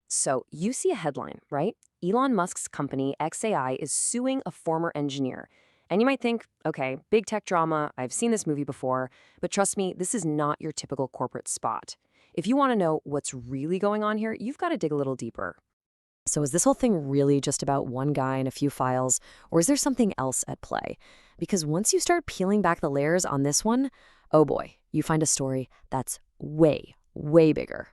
So you see a headline, right? Elon Musk's company, xAI, is suing a former engineer. And you might think, okay, big tech drama, I've seen this movie before, but trust me, this is not your typical corporate spot. If you want to know what's really going on here, you've got to dig a little deeper. So is this whole thing really just about one guy and a few files, or is there something else at play? Because once you start peeling back the layers on this one, oh boy, you find a story that's way, way bigger.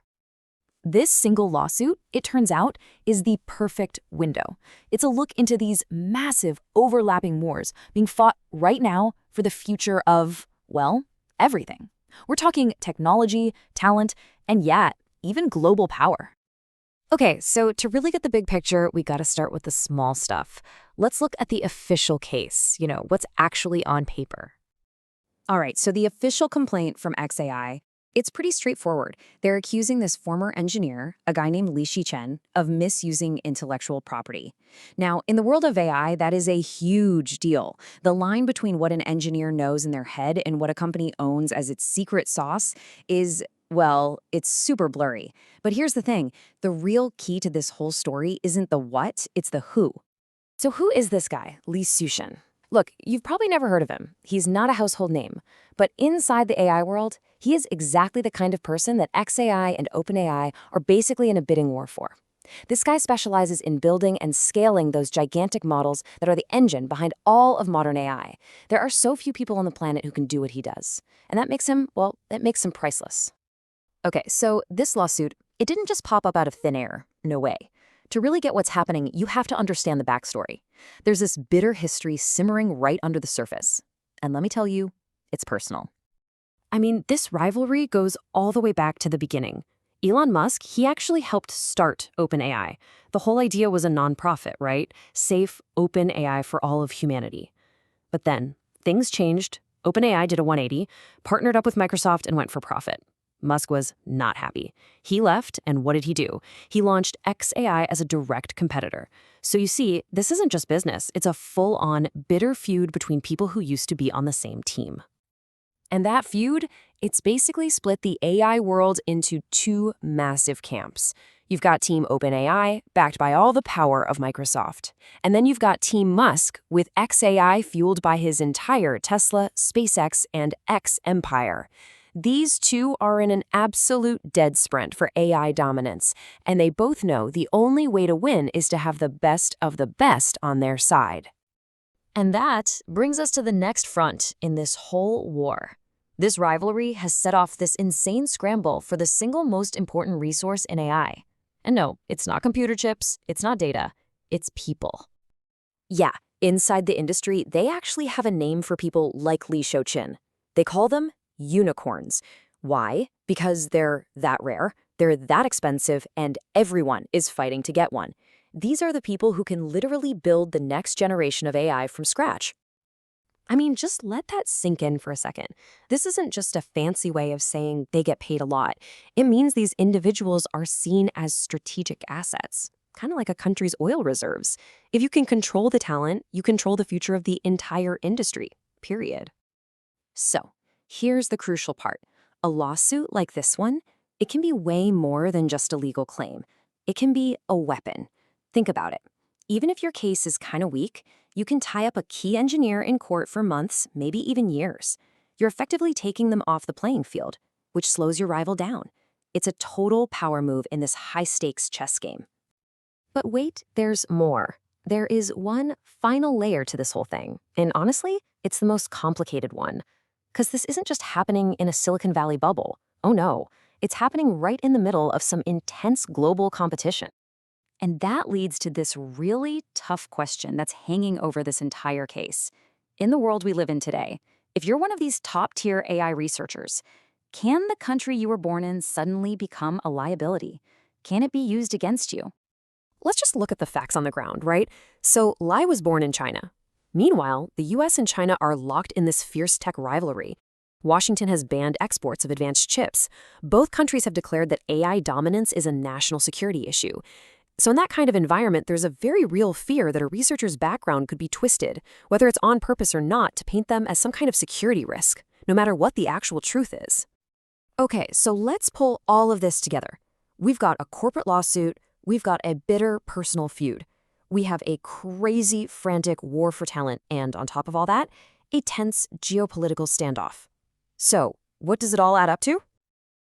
This single lawsuit, it turns out, is the perfect window. It's a look into these massive, overlapping wars being fought right now for the future of, well, everything. We're talking technology, talent, and yeah, even global power. Okay, so to really get the big picture, we got to start with the small stuff. Let's look at the official case, what's actually on paper. All right, so the official complaint from xAI, it's pretty straightforward. They're accusing this former engineer, a guy named Li Xuechen, of misusing intellectual property. Now, in the world of AI, that is a huge deal. The line between what an engineer knows in their head and what a company owns as its secret sauce is, well, it's super blurry. But here's the thing. The real key to this whole story isn't the what, it's the who. So who is this guy, Li Xuechen? Look, you've probably never heard of him. He's not a household name. But inside the AI world, he is exactly the kind of person that xAI and OpenAI are basically in a bidding war for. This guy specializes in building and scaling those gigantic models that are the engine behind all of modern AI. There are so few people on the planet who can do what he does. And that makes him, well, that makes him priceless. Okay, so this lawsuit, it didn't just pop up out of thin air. No way. To really get what's happening, you have to understand the backstory. There's this bitter history simmering right under the surface. And let me tell you, it's personal. I mean, this rivalry goes all the way back to the beginning. Elon Musk, he actually helped start OpenAI. The whole idea was a nonprofit, right? Safe, open AI for all of humanity. But then, things changed. OpenAI did a 180, partnered up with Microsoft and went for profit. Musk was not happy. He left, and what did he do? He launched xAI as a direct competitor. So you see, this isn't just business. It's a full-on, bitter feud between people who used to be on the same team. And that feud, it's basically split the AI world into two massive camps. You've got Team OpenAI, backed by all the power of Microsoft. And then you've got Team Musk, with xAI fueled by his entire Tesla, SpaceX, and X empire. These two are in an absolute dead sprint for AI dominance, and they both know the only way to win is to have the best of the best on their side. And that brings us to the next front in this whole war. This rivalry has set off this insane scramble for the single most important resource in AI. And no, it's not computer chips, it's not data, it's people. Yeah, inside the industry, they actually have a name for people like Li Xuechen. They call them unicorns. Why? Because they're that rare, they're that expensive, and everyone is fighting to get one. These are the people who can literally build the next generation of AI from scratch. I mean, just let that sink in for a second. This isn't just a fancy way of saying they get paid a lot. It means these individuals are seen as strategic assets, kind of like a country's oil reserves. If you can control the talent, you control the future of the entire industry, period. So, here's the crucial part. A lawsuit like this one, it can be way more than just a legal claim. It can be a weapon. Think about it. Even if your case is kind of weak, you can tie up a key engineer in court for months, maybe even years. You're effectively taking them off the playing field, which slows your rival down. It's a total power move in this high-stakes chess game. But wait, there's more. There is one final layer to this whole thing, and honestly, it's the most complicated one. Because this isn't just happening in a Silicon Valley bubble. Oh no, it's happening right in the middle of some intense global competition. And that leads to this really tough question that's hanging over this entire case. In the world we live in today, if you're one of these top-tier AI researchers, can the country you were born in suddenly become a liability? Can it be used against you? Let's just look at the facts on the ground, right? So Li was born in China. Meanwhile, the US and China are locked in this fierce tech rivalry. Washington has banned exports of advanced chips. Both countries have declared that AI dominance is a national security issue. So in that kind of environment, there's a very real fear that a researcher's background could be twisted, whether it's on purpose or not, to paint them as some kind of security risk, no matter what the actual truth is. Okay, so let's pull all of this together. We've got a corporate lawsuit, We've got a bitter personal feud. We have a crazy, frantic war for talent, and on top of all that, a tense geopolitical standoff. So, what does it all add up to?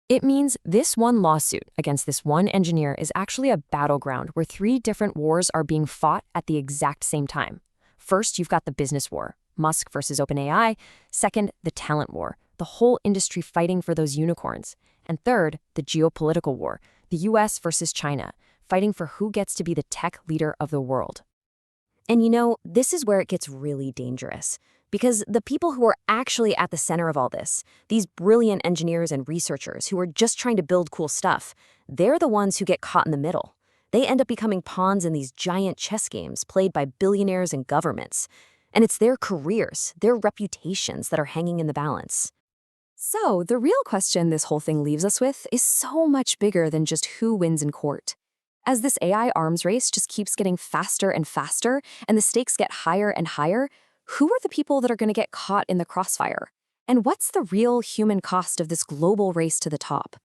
It means this one lawsuit against this one engineer is actually a battleground where three different wars are being fought at the exact same time. First, you've got the business war, Musk versus OpenAI. Second, the talent war, the whole industry fighting for those unicorns. And third, the geopolitical war, the US versus China, fighting for who gets to be the tech leader of the world. And this is where it gets really dangerous. Because the people who are actually at the center of all this, these brilliant engineers and researchers who are just trying to build cool stuff, they're the ones who get caught in the middle. They end up becoming pawns in these giant chess games played by billionaires and governments. And it's their careers, their reputations that are hanging in the balance. So, the real question this whole thing leaves us with is so much bigger than just who wins in court. As this AI arms race just keeps getting faster and faster, and the stakes get higher and higher, who are the people that are going to get caught in the crossfire? And what's the real human cost of this global race to the top?